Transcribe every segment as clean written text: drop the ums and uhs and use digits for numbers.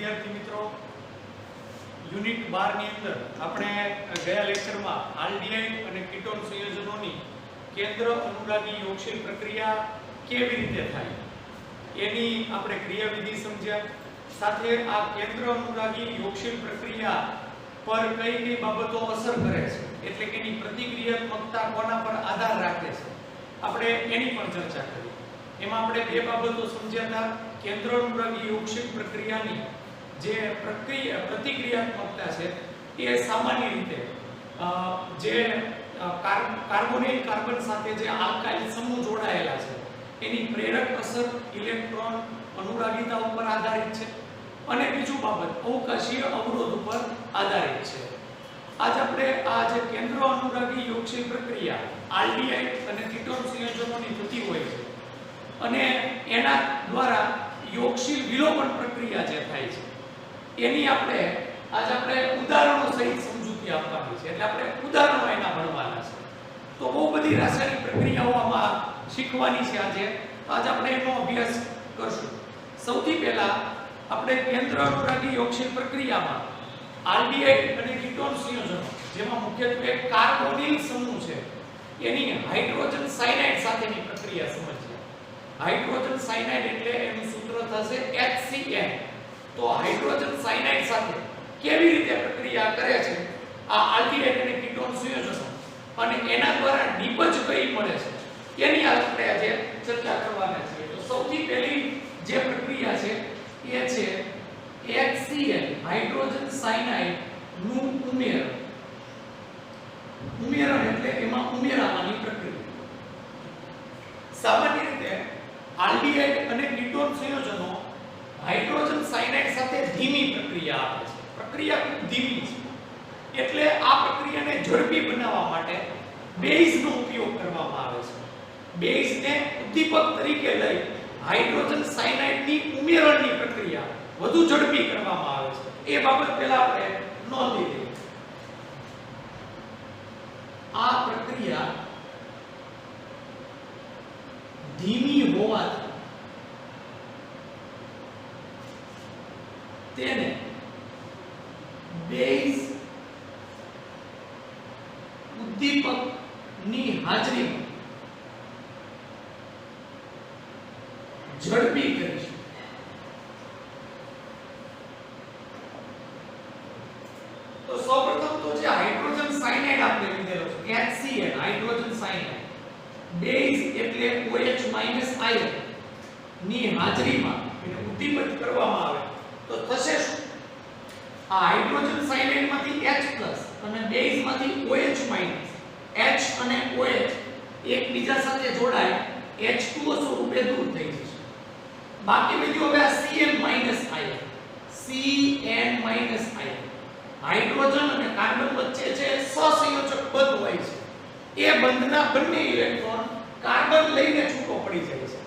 વિદ્યાર્થી મિત્રો, યુનિટ 12 ની અંદર આપણે ગયા લેક્ચરમાં આલ્ડીહાઇડ અને કીટોન સંયોજનોની કેન્દ્ર અનુરાગી યોગશીલ પ્રક્રિયા કેવી રીતે થાય એની આપણે ક્રિયાવિધિ સમજ્યા. સાથે આ કેન્દ્ર અનુરાગી યોગશીલ પ્રક્રિયા પર કઈ કઈ બાબતો અસર કરે છે, એટલે કે એની પ્રતિક્રિયાત્મકતા કોના પર આધાર રાખે છે, આપણે એની પણ ચર્ચા કરી. એમાં આપણે બે બાબતો સમજ્યા હતા. કેન્દ્ર અનુરાગી યોગશીલ પ્રક્રિયાની જે પ્રતિક્રિયાત્મકતા છે એ સામાન્ય રીતે જે કાર્બોનિલ કાર્બન સાથે જે આલ્કાઇલ સમૂહ જોડાયેલા છે એની પ્રેરક અસર ઇલેક્ટ્રોન અનુરાગીતા ઉપર આધારિત છે, અને બીજું બાબત અવકાશીય અવરોધ ઉપર આધારિત છે. આજ આપણે આ જે કેન્દ્ર અનુરાગી યોગશીલ પ્રક્રિયા આલ્ડીહાઇડ અને કીટોન સંયોજનોની થતી હોય છે અને એના દ્વારા યોગશીલ વિલોપન પ્રક્રિયા જે થાય છે એની આપણે ઉદાહરણો સહિત સમજૂતી આપવાની છે. એટલે આપણે ઉદાહરણો એના ભણવાના છે. તો બહુ બધી રાસાયણિક પ્રક્રિયાઓ આમાં શીખવાની છે આજે. તો આજે આપણે એનો અભ્યાસ કરશું. સૌથી પહેલા આપણે કેન્દ્ર અનુરાગી યોગશીલ પ્રક્રિયામાં આલ્ડીહાઇડ અને કીટોન સંયોજનો જેમાં મુખ્યત્વે કાર્બોનિલ સમૂહ છે એની હાઇડ્રોજન સાયનાઇડ સાથેની પ્રક્રિયા સમજીએ. હાઇડ્રોજન સાયનાઇડ એટલે એનું સૂત્ર થશે HCN. તો હાઇડ્રોજન સાયનાઇડ સાથે કેવી રીતે પ્રક્રિયા કરે છે આ આલ્ડીહાઇડ અને કીટોન સંયોજનો અને એના દ્વારા નિપજ કઈ મળે છે એની આપણે આજે ચર્ચા કરવાના છીએ. તો સૌથી પહેલી જે પ્રક્રિયા છે એ છે HCN હાઇડ્રોજન સાયનાઇડ નું ઉમેરણ એટલે એમાં ઉમેરાવાની પ્રક્રિયા. સામાન્ય રીતે આલ્ડીહાઇડ અને કીટોન સંયોજનો હાઇડ્રોજન સાયનાઇડ સાથે ધીમી પ્રક્રિયા આપે છે. પ્રક્રિયા ખૂબ ધીમી છે, એટલે આ પ્રક્રિયાને ઝડપી બનાવવા માટે બેઝનો ઉપયોગ કરવામાં આવે છે. બેઝને ઉદ્દીપક તરીકે લઈ હાઇડ્રોજન સાયનાઇડની ઉમેરણની પ્રક્રિયા વધુ ઝડપી કરવામાં આવે છે. એ બાબત પહેલા આપણે નોંધી લઈએ. આ પ્રક્રિયા ધીમી હોવાથી તેને બેઝ ઉદ્દીપકની હાજરીમાં ઝડપી કરીશું. તો સૌપ્રથમ તો જે હાઇડ્રોજન સાયનાઇડ આપણે લીધેલો છે HCN હાઇડ્રોજન સાયનાઇડ બેઝ એટલે OH- આયન ની હાજરીમાં એને ઉદ્દીપિત કરવામાં આવે તો થશે શું? આ હાઇડ્રોજન સાયનાઇડ માંથી H+ અને બેઝ માંથી OH-, H અને OH એકબીજા સાથે જોડાય H2O સ્વરૂપે દૂર થઈ જશે. બાકી બીજું હવે આ Cn- આયન હાઇડ્રોજન અને કાર્બન વચ્ચે જે સહસંયોજક બંધ હોય છે એ બંધના બંને ઇલેક્ટ્રોન કાર્બન લઈને છૂટો પડી જાય છે,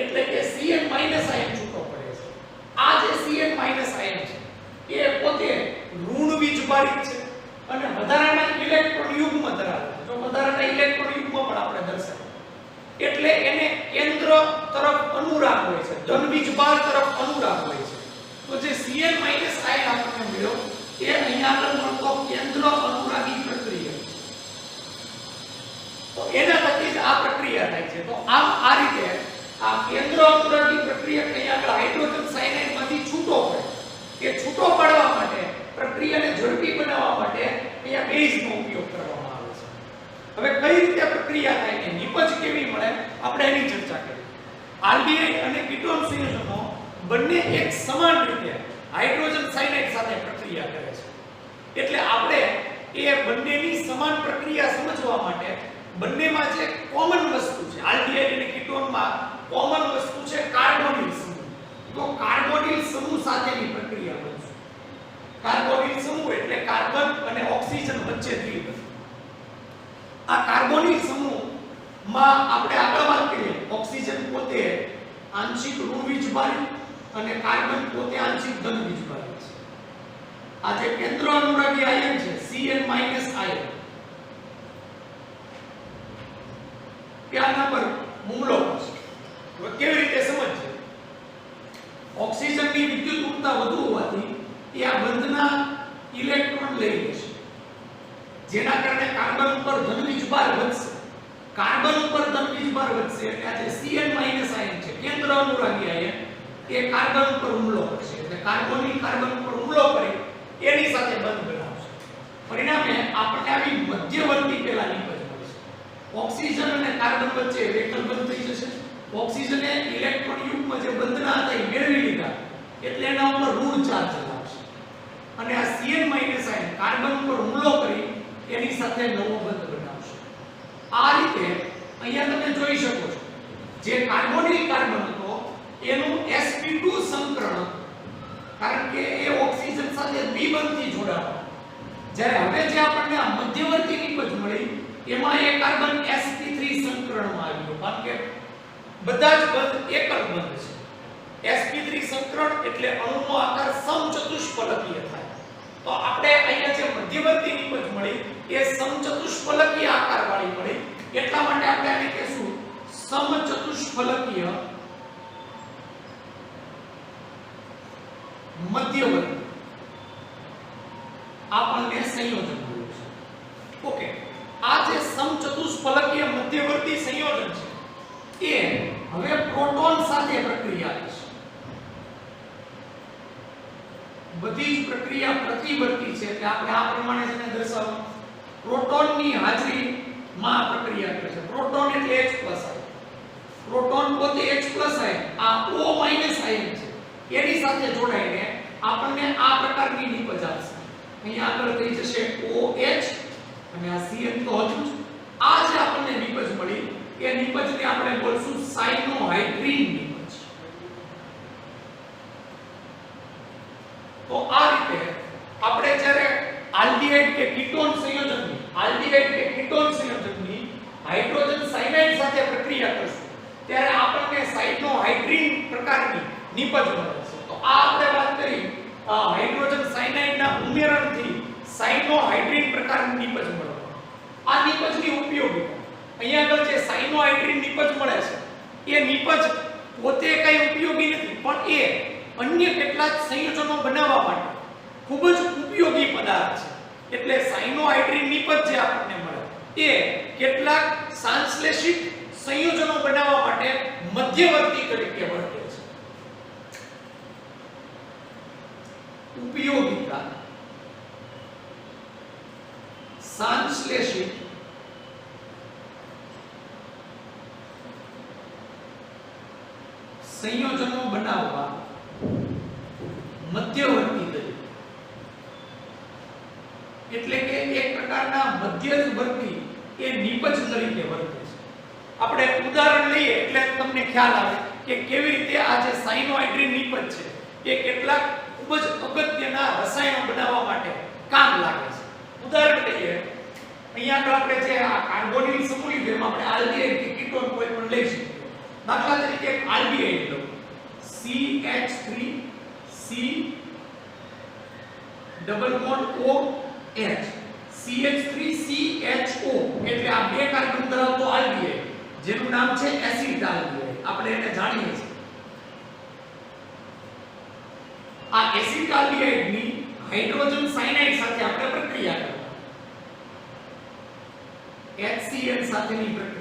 એટલે કે Cn- આયન છૂટો પડે છે. આ જે Cn- આયન છે એ પોતે ઋણ વીજભારિત છે અને વધારાના ઇલેક્ટ્રોન યુગ્મ ધરાવે છે. જો વધારાના ઇલેક્ટ્રોન યુગ્મ પણ આપણે દર્શાવીએ એટલે એને કેન્દ્ર તરફ અનુરાગ હોય છે, ધન વીજભાર તરફ અનુરાગ હોય છે. તો જે Cn- આયન આપણને મળ્યો એ અહીંયા આગળ મળતો કેન્દ્ર અનુરાગી પ્રક્રિયા. તો એના થકી જ આ પ્રક્રિયા થાય છે. તો આમ આ રીતે આ કેન્દ્ર અનુરાગી પ્રક્રિયા અહીંયા આગળ હાઇડ્રોજન સાયનાઇડ માંથી છૂટો પડે. એ છૂટો પાડવા માટે પ્રક્રિયાને ઝડપી બનાવવા માટે અહીંયા બેઝનો ઉપયોગ કરવામાં આવે છે. હવે કઈ રીતે પ્રક્રિયા થાય ને નિપજ કેવી મળે આપણે એની ચર્ચા કરીએ. આલ્ડીહાઇડ અને કીટોન સંયોજનો બંને એક સમાન રીતે હાઇડ્રોજન સાયનાઇડ સાથે પ્રક્રિયા કરે છે. એટલે આપણે એ બંનેની સમાન પ્રક્રિયા સમજવા માટે બંનેમાં જે કોમન વસ્તુ છે આલ્ડીહાઇડ અને કીટોનમાં કોમન વસ્તુ છે કાર્બોનિલ સમૂહ. તો કાર્બોનિલ સમૂહ સાથેની પ્રક્રિયા બનશે. કાર્બોનિલ સમૂહ એટલે કાર્બન અને ઓક્સિજન વચ્ચેથી આ કાર્બોનિલ સમૂહમાં આપણે આગળ વાત કરીએ ઓક્સિજન પોતે આંશિક ઋણ વીજભારિત અને કાર્બન પોતે આંશિક ધન વીજભારિત છે. આ જે કેન્દ્ર અનુરાગી આયન છે Cn- આયન ત્યાંના પર હુમલો કરશે. કેવી રીતે સમજશે? ઓક્સિજનની વિદ્યુત ઊર્જા વધુ હોવાથી લઈ લેશે, જેના કારણે કાર્બન ઉપર ધન વીજભાર વધશે. કાર્બન ઉપર ધન વીજભાર વધશે એટલે આ જે Cn- આયન છે, કેન્દ્ર અનુરાગી આયન, એ કાર્બન ઉપર હુમલો કરશે. એટલે કાર્બોનિલ કાર્બન ઉપર હુમલો કરી એની સાથે બંધ બનાવશે. પરિણામે આપણને આવી મધ્યવર્તી પેલા નિપજ મળશે. ઓક્સિજન અને કાર્બન વચ્ચે વેકલ બંધ થઈ જશે. ઓક્સિજને ઇલેક્ટ્રોન યુગ્મ જે બંધના હતા એ મેળવી લીધા એટલે એના ઉપર ઋણ ચાર્જ લાવશે અને આ Cn- આયન કાર્બન ઉપર હુમલો કરી એની સાથે નવો બંધ બનાવશે. આ રીતે અહીંયા તમે જોઈ શકો છો જે કાર્બોનિલ કાર્બન હતો એનું sp2 સંકરણ, કારણ કે એ ઓક્સિજન સાથે દ્વિબંધથી જોડાણો. જ્યારે હવે જે આપણને આ મધ્યવર્તી નિપજ મળી એમાં એ કાર્બન sp3 સંકરણમાં આવ્યો, કારણ કે બધા જ બંધ એક જ બંધ છે. sp3 સંકરણ એટલે અણુનો આકાર સમચતુષ્ફલકીય થાય. તો આપણે અહીંયા જે મધ્યવર્તી નિપજ મળી એ સમચતુષ્ફલકીય આકારવાળી મળી, એટલા માટે આપણે આને કહેશું સમચતુષ્ફલકીય મધ્યવર્તી. આપણને સંયોજન મળ્યું છે. ઓકે, આ જે સમચતુષ્ફલકીય મધ્યવર્તી સંયોજન છે એ હવે પ્રોટોન સાથે પ્રક્રિયા કરશે. બધી જ પ્રક્રિયા પ્રતિવર્તી છે એટલે આપણે આ પ્રમાણે જેને દર્શાવો, પ્રોટોનની હાજરીમાં પ્રક્રિયા કરે છે. પ્રોટોન એટલે H+ આયન. પ્રોટોન પોતે H+ આયન, આ O- આયન છે, એની સાથે જોડાઈને આપણને આ પ્રકારની નિપજ આવશે. અહીંયા આગળ થઈ જશે OH અને આ Cn તો હતું જ. આ જે આપણને નિપજ મળી એ નિપજને આપણે બોલશું સાયનોહાઇડ્રીન નિપજ. તો આ રીતે આપણે જ્યારે આલ્ડીહાઇડ કે કીટોન સંયોજનની હાઇડ્રોજન સાયનાઇડ સાથે પ્રક્રિયા કરશું ત્યારે આપણને સાયનોહાઇડ્રીન પ્રકારની નિપજ મળે છે. તો આ આપણે વાત કરી હાઇડ્રોજન સાયનાઇડના ઉમેરણથી સાયનોહાઇડ્રીન પ્રકારની નિપજ મળે. આ નિપજની ઉપયોગિતા અહીંયા આગળ જે સાયનોહાઇડ્રીન નિપજ મળે છે એ નિપજ પોતે કઈ ઉપયોગી નથી, પણ એ અન્ય કેટલાક સંયોજનો બનાવવા માટે ખૂબ જ ઉપયોગી પદાર્થ છે. એટલે સાયનોહાઇડ્રીન નિપજ જે આપણને મળે એ કેટલાક સંશ્લેષિત સંયોજનો બનાવવા માટે મધ્યવર્તી તરીકે વર્તે છે. ઉપયોગિતા સંશ્લેષિત સંયોજનો બનાવવા મધ્યવર્તી તરીકે, એટલે કે એક પ્રકારના મધ્યવર્તી એ નિપજ તરીકે વર્તે છે. આપણે ઉદાહરણ લઈએ એટલે તમને ખ્યાલ આવે કે કેવી રીતે આ જે સાયનોહાઇડ્રીન નિપજ છે એ કેટલાક ખૂબ જ અગત્યના રસાયણો બનાવવા માટે કામ લાગે છે. ઉદાહરણ લઈએ, અહીંયા આગળ આપણે જે આ કાર્બોનિલ સમૂહ લીધો એમાં આપણે આલ્ડીહાઇડ કે કીટોન કોઈ પણ લઈ શકીએ. દાખલા તરીકે એક આલ્ડીહાઇડ લો, CH3C double bond OH, CH3CHO એટલે આ બે કાર્બન ધરાવતો આલ્ડીહાઇડ જેનું નામ છે એસિટાલ્ડીહાઇડ. આપણે એને જાણીએ છીએ. આ એસિટાલ્ડીહાઇડની હાઇડ્રોજન સાયનાઇડ સાથે આપણે પ્રક્રિયા કરવાની, HCl સાથેની પ્રક્રિયા.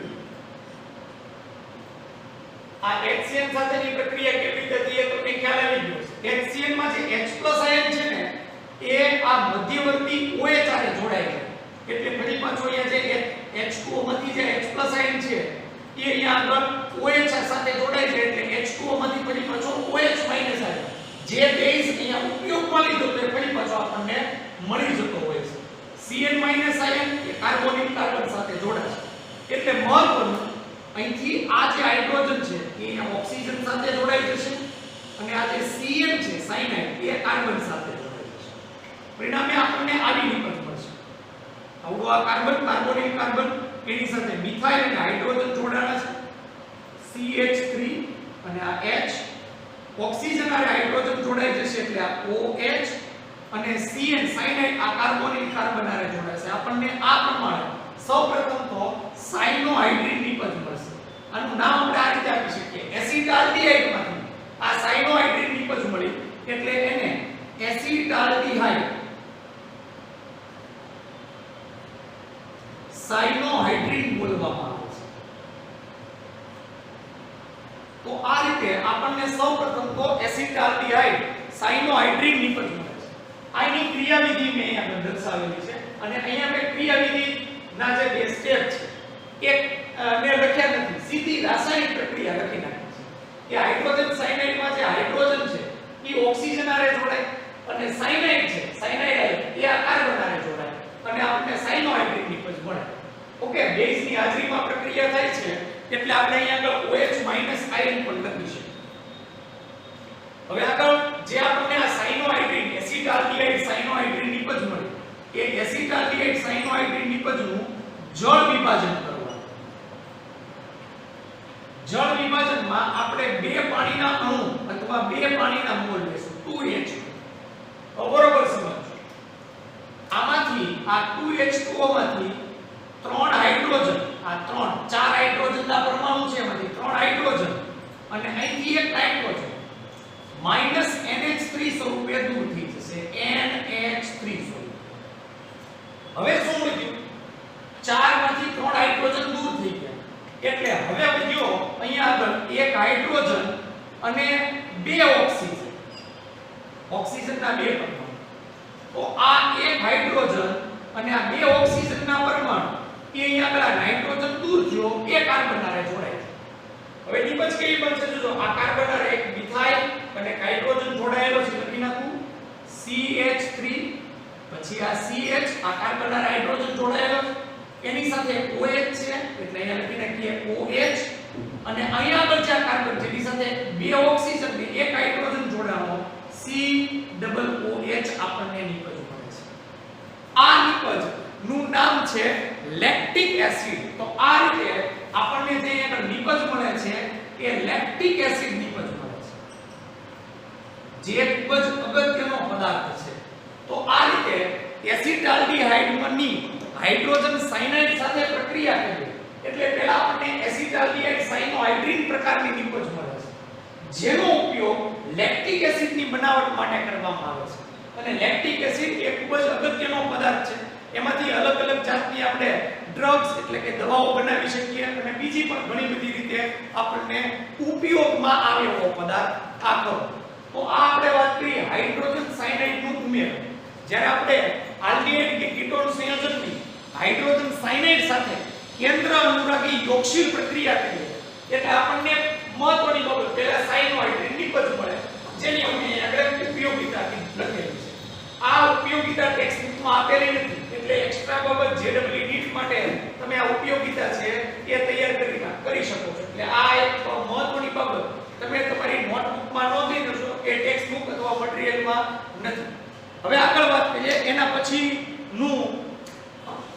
આ HCl સાથેની પ્રક્રિયા કેવી રીતે થઈ તો તમને ખ્યાલ આવી ગયો છે. HCl માં જે H+ આયન છે ને એ આ મધ્યવર્તી OH સાથે જોડાય છે. એટલે ફરી પાછો અહીંયા જે H2O માંથી જે H+ આયન છે એ અહીંયા આગળ OH સાથે જોડાય છે એટલે H2O માંથી ફરી પાછો OH- આયન જે બેઝ અહીંયા ઉપયોગમાં લીધો તો ફરી પાછો આપણને મળી જતો હોય છે. Cn- આયન એ કાર્બોનિલ કાર્બન સાથે જોડાય છે. એટલે મહત્વનું અહીંથી આ જે હાઇડ્રોજન છે એ ઓક્સિજન સાથે જોડાઈ જશે અને આ જે Cn છે સાયનાઇડ એ કાર્બન સાથે જોડાઈ જશે. પરિણામે આપણને આવી નિપજ મળશે. આવડો આ કાર્બન કાર્બોનિલ કાર્બન એની સાથે મિથાઇલ અને હાઇડ્રોજન જોડાણા છે, CH3 અને આ H. ઓક્સિજન અને હાઇડ્રોજન જોડાઈ જશે એટલે આ OH અને Cn સાયનાઇડ આ કાર્બોનિલ કાર્બન આરે જોડાશે. આપણને આ પ્રમાણે સૌપ્રથમ તો સાયનોહાઇડ્રીન નિપજ મળશે. આનું નામ આપણે આ રીતે આપી શકીએ, એસિટાલ્ડીહાઇડમાંથી આ સાયનોહાઇડ્રીન નિપજ મળી એટલે એને એસિટાલ્ડીહાઇડ સાયનોહાઇડ્રિન નિપજ મળે છે. આની ક્રિયાવિધિ મેં અહીંયા દર્શાવેલી છે અને અહીંયા મેં ક્રિયાવિધિ ના જે બે સ્ટેપ છે એક મેં લખ્યા નથી, સીધી રાસાયણિક પ્રક્રિયા લખી નાખી છે કે હાઇડ્રોજન સાયનાઇડમાં જે હાઇડ્રોજન છે એ ઓક્સિજન હારે જોડાય અને સાયનાઇડ છે સાયનાઇડ એ આ કાર્બન હારે જોડાય અને આપણને સાયનોહાઇડ્રિન નિપજ મળે. ઓકે, બેઝની હાજરીમાં પ્રક્રિયા થાય છે એટલે આપણે અહીંયા આગળ OH- આયન પણ લખી છે. હવે આગળ જે આપણને આ સાયનોહાઇડ્રિન એસિટાલ્ડિહાઇડ સાયનોહાઇડ્રિન નિપજ મળી એ એસિટાલ્ડિહાઇડ સાયનોહાઇડ્રિન નિપજનું જળ વિભાજન કરવાનું. જળ વિભાજનમાં આપણે બે પાણીના અણુ અથવા બે પાણીના મોલ લેશું 2H2. બરોબર સમજો. આમાંથી આ 2H2O માંથી 3 હાઇડ્રોજન આ 4 હાઇડ્રોજનના પરમાણુ છે એમાંથી 3 હાઇડ્રોજન અને અહીંથી એક નાઇટ્રોજન -NH3 સ્વરૂપે દૂર થઈ જશે NH3 સ્વરૂપ. હવે શું મળ્યું? 4 માંથી 3 હાઇડ્રોજન દૂર થઈ ગયા એટલે હવે વધ્યો અહીંયા આગળ એક હાઇડ્રોજન અને બે ઓક્સિજન. ઓક્સિજનના બે પરમાણુ. તો આ એક હાઇડ્રોજન અને આ બે ઓક્સિજનના પરમાણુ એ અહીંયા આગળ નાઇટ્રોજન દૂર થયો એ કાર્બન હારે જોડાય છે. હવે નિપજ કેવી બનશે જોજો. આ કાર્બન હારે એક મિથાઇલ અને એક હાઇડ્રોજન જોડાયેલો છે લખી નાખું CH3 પછી આ CH આ કાર્બન હારે હાઇડ્રોજન જોડાયેલો છે એની સાથે OH છે એટલે અહીંયા લખી નાખીએ OH અને અહીંયા આગળ જે કાર્બન છે એની સાથે બે ઓક્સિજન ને એક હાઇડ્રોજન જોડાણો COOH આપણને નિપજ મળે છે. આ નિપજ નું નામ છે લેક્ટિક એસિડ. તો આ રીતે આપણને જે અહીંયા નિપજ મળે છે એ લેક્ટિક એસિડ નિપજ મળે છે જે ખૂબ જ અગત્યનો પદાર્થ છે. તો આ રીતે એસિટાલ્ડિહાઇડની હાઇડ્રોજન સાયનાઇડ સાથે પ્રક્રિયા કરી એટલે પહેલા આપણને એસિટાલ્ડિહાઇડ સાયનોહાઇડ્રિન પ્રકારની નિપજ મળે છે જેનો ઉપયોગ લેક્ટિક એસિડની બનાવટ માટે કરવામાં આવે છે. અને લેક્ટિક એસિડ એ ખૂબ જ અગત્યનો પદાર્થ છે. એમાંથી અલગ અલગ જાતની આપણે ડ્રગ્સ એટલે કે દવાઓ બનાવી શકીએ અને બીજી પણ ઘણી બધી રીતે આપણને ઉપયોગમાં આવે એવો પદાર્થ આ કરો. તો આ આપણે વાત કરી હાઇડ્રોજન સાયનાઇડનું ઉમેરણ. જ્યારે આપણે આલ્ડિહાઇડ કે કીટોન સંયોજનની હાઇડ્રોજન સાયનાઇડ સાથે કેન્દ્ર અનુરાગી યોગશીલ પ્રક્રિયા કરીએ એટલે આપણને મહત્વની બાબત પહેલા સાયનોહાઇડ્રિન નિપજ મળે જેની અમે આગળ ઉપયોગિતા લખેલી છે. આ ઉપયોગિતા ટેક્સ્ટ બુકમાં આપેલી નથી એટલે એક્સ્ટ્રા બાબત JEE નીટ માટે તમે આ ઉપયોગિતા છે એ તૈયાર કરી શકો છો. એટલે આ એક મહત્વની બાબત તમે તમારી નોટબુકમાં નોંધી લેશો કે ટેક્સ્ટ બુક અથવા મટીરીયલમાં નથી. હવે આગળ વાત કરીએ એના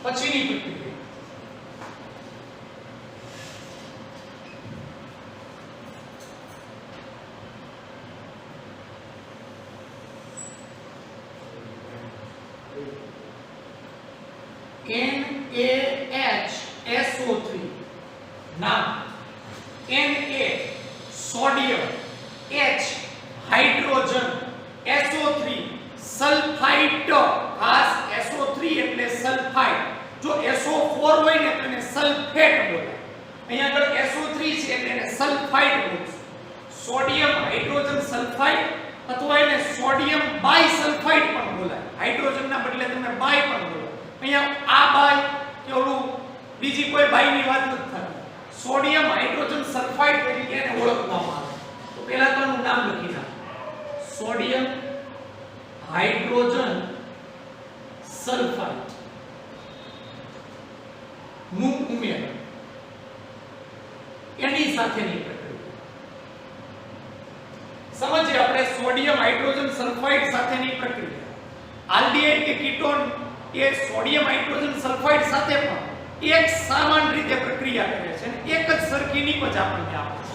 પછીની પ્રક્રિયા. NaHSO3 નામ Na sodium H hydrogen SO3 sulphide. ખાસ SO3 એટલે સલ્ફાઇડ. જો SO4 હોય ને તો એને સલ્ફેટ બોલાય. અહીંયા આગળ SO3 છે એટલે એને સલ્ફાઇડ બોલશું. સોડિયમ હાઇડ્રોજન સલ્ફાઇડ અથવા એને સોડિયમ બાયસલ્ફાઇડ પણ બોલાય. હાઇડ્રોજનના બદલે તમે બાય પણ બોલો. અહીંયા આ બાય કે ઓલું બીજી કોઈ બાયની વાત નથી થતી. સોડિયમ હાઇડ્રોજન સલ્ફાઇડ તરીકે એને ઓળખવામાં આવે. તો પહેલા તો આનું નામ લખી નાખો. સોડિયમ હાઇડ્રોજન સલ્ફાઇડ નું ઉમેરણ એની સાથેની પ્રક્રિયા સમજીએ આપણે. સોડિયમ હાઇડ્રોજન સલ્ફાઇડ સાથેની પ્રક્રિયા. આલ્ડિહાઇડ કે કીટોન એ સોડિયમ હાઇડ્રોજન સલ્ફાઇડ સાથે પણ એક સમાન રીતે પ્રક્રિયા કરે છે અને એક જ સરખી નિપજ આપણને આપે છે.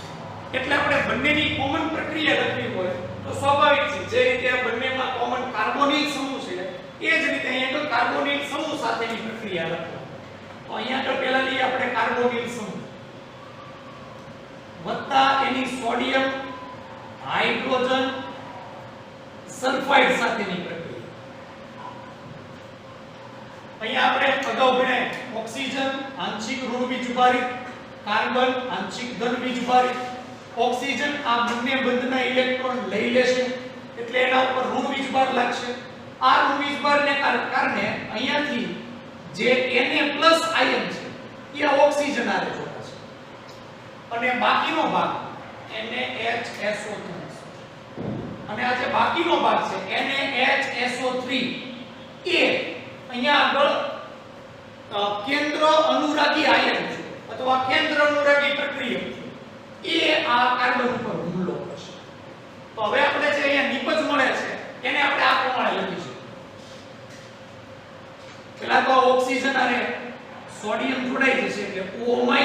એટલે આપણે બંનેની કોમન પ્રક્રિયા લખવી હોય તો સ્વાભાવિક છે જે રીતે બંનેમાં કોમન કાર્બોનિલ સમૂહ છે એ જ રીતે અહીંયા તો કાર્બોનિલ સમૂહ સાથેની પ્રક્રિયા લખો. તો અહીંયા તો પહેલા લઈએ આપણે કાર્બોનિલ સમૂહ વત્તા એની સોડિયમ હાઇડ્રોજન સલ્ફાઇડ સાથેની પ્રક્રિયા. અહીંયા આપણે અગાઉ ભણ્યા ઓક્સિજન આંશિક ઋણ બીજભારિત, કાર્બન આંશિક ધન બીજભારિત. ઓક્સિજન આ બંને બંધના ઇલેક્ટ્રોન લઈ લેશે એટલે એના ઉપર ઋણ વીજભાર લાગશે. આ ઋણ વીજભારને કારણે અહીંયાથી જે Na+ આયન છે એ ઓક્સિજન આરે જોડાશે અને બાકીનો ભાગ NaHSO3 અને આ જે બાકીનો ભાગ છે NaHSO3 એ અહીંયા આગળ કેન્દ્ર અનુરાગી આયન છે અથવા કેન્દ્ર અનુરાગી પ્રક્રિયક છે એ આ કાર્બન ઉપર હુમલો કરશે. તો હવે આપણે જે અહીંયા નિપજ મળે છે એને આપણે આ પ્રમાણે લખીશું. પેલા તો ઓક્સિજન અને સોડિયમ જોડાઈ જશે એટલે O- Na+.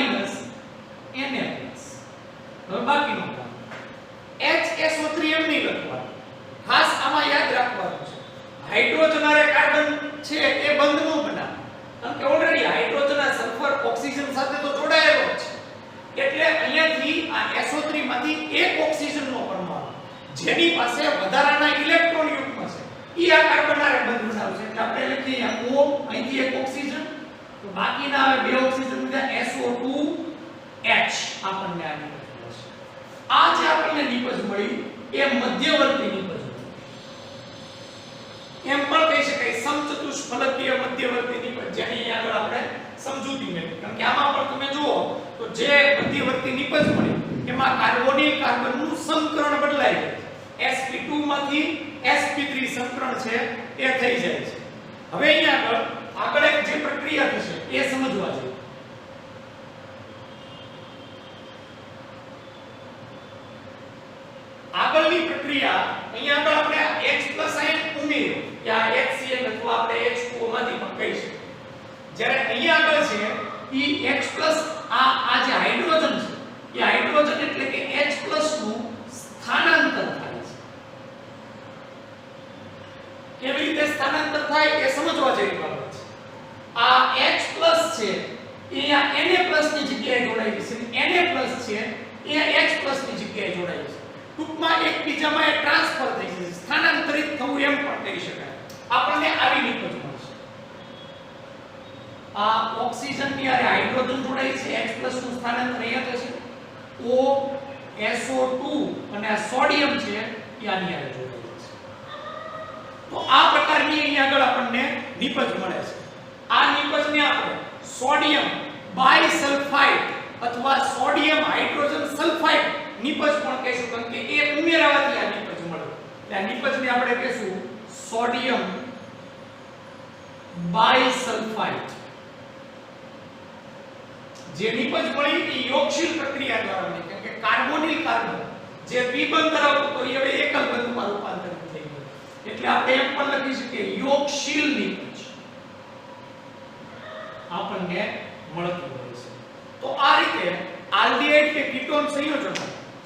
હવે બાકીનો ભાગ HSO3 એમ નહીં લખવાનું. ખાસ આમાં યાદ રાખવાનું છે હાઇડ્રોજન અને કાર્બન છે એ બંધ ન બનાવે કારણ કે ઓલરેડી હાઇડ્રોજન અને સલ્ફર ઓક્સિજન સાથે તો જોડાયેલો જ છે. એટલે અહીંયાથી આ SO3 માંથી એક ઓક્સિજનનો પરમાણુ જેની પાસે વધારાના ઇલેક્ટ્રોન યુગ્મ છે ઈ આ કાર્બન આરે બંધ બનાવશે. એટલે આપણે લખીએ O અહીંથી એક ઓક્સિજન તો બાકીના આવે બે ઓક્સિજન બીજા SO2H આપણને આ નિપજ મળશે. આ જે આપણને નિપજ મળી એ મધ્યવર્તી નિપજ મળી. એમ પણ કહી શકાય સમચતુષ્ફલકીય મધ્યવર્તી નિપજ જેની આગળ આપણે સમજૂતી મેળવી. કારણ કે આમાં પણ તમે જુઓ તો જે મધ્યવર્તી નિપજ મળી એમાં કાર્બોનિલ કાર્બનનું સંકરણ બદલાય છે. sp2 માંથી sp3 સંકરણ છે એ થઈ જાય છે. હવે અહીંયા આગળ એક જે પ્રક્રિયા થશે એ સમજવા જોઈએ. આગળની પ્રક્રિયા અહીંયા આગળ આપણે H+ આયન ઉમેર્યો કે આ HCl અથવા આપણે H2O માંથી પણ કહી શકીએ. જ્યારે અહીંયા આગળ છે ઈ H+ આ જે હાઇડ્રોજન છે એ હાઇડ્રોજન એટલે કે H+ નું સ્થાનાંતર થાય છે. કેવી રીતે સ્થાનાંતર થાય એ સમજવા જેવી બાબત છે. આ H+ છે એ અહીંયા Na+ ની જગ્યાએ જોડાઈ જશે. Na+ છે એ H+ ની જગ્યાએ જોડાઈ જશે. ટૂંકમાં એકબીજામાં એ ટ્રાન્સફર થઈ જશે. સ્થાનાંતરિત થવું એમ પણ કહી શકાય. આપણને આવી નિપજ મળશે. આ ઓક્સિજનની હારે હાઇડ્રોજન જોડાય છે H+ નું સ્થાનાંતર અહીંયા થશે. O SO2 અને આ સોડિયમ છે એ આની હારે જોડાય છે. તો આ પ્રકારની અહીંયા આગળ આપણને નિપજ મળે છે. આ નિપજને આપણે સોડિયમ બાયસલ્ફાઇડ અથવા સોડિયમ હાઇડ્રોજન સલ્ફાઇડ નિપજ પણ કહીશું કારણ કે એ ઉમેરવાથી આ નિપજ મળે. એટલે આ નિપજને આપણે કહીશું સોડિયમ બાયસલ્ફાઇડ. જે નિપજ મળી એ યોગશીલ પ્રક્રિયા દ્વારા મળી કારણ કે કાર્બોનિલ કાર્બન જે દ્વિબંધ ધરાવતો તો એ હવે એકલ બંધમાં રૂપાંતરિત થઈ ગયો. એટલે આપણે એમ પણ લખી શકીએ યોગશીલ નિપજ આપણને મળતું હોય છે. તો આ રીતે આલ્ડીહાઇડ કે કીટોન સંયોજનો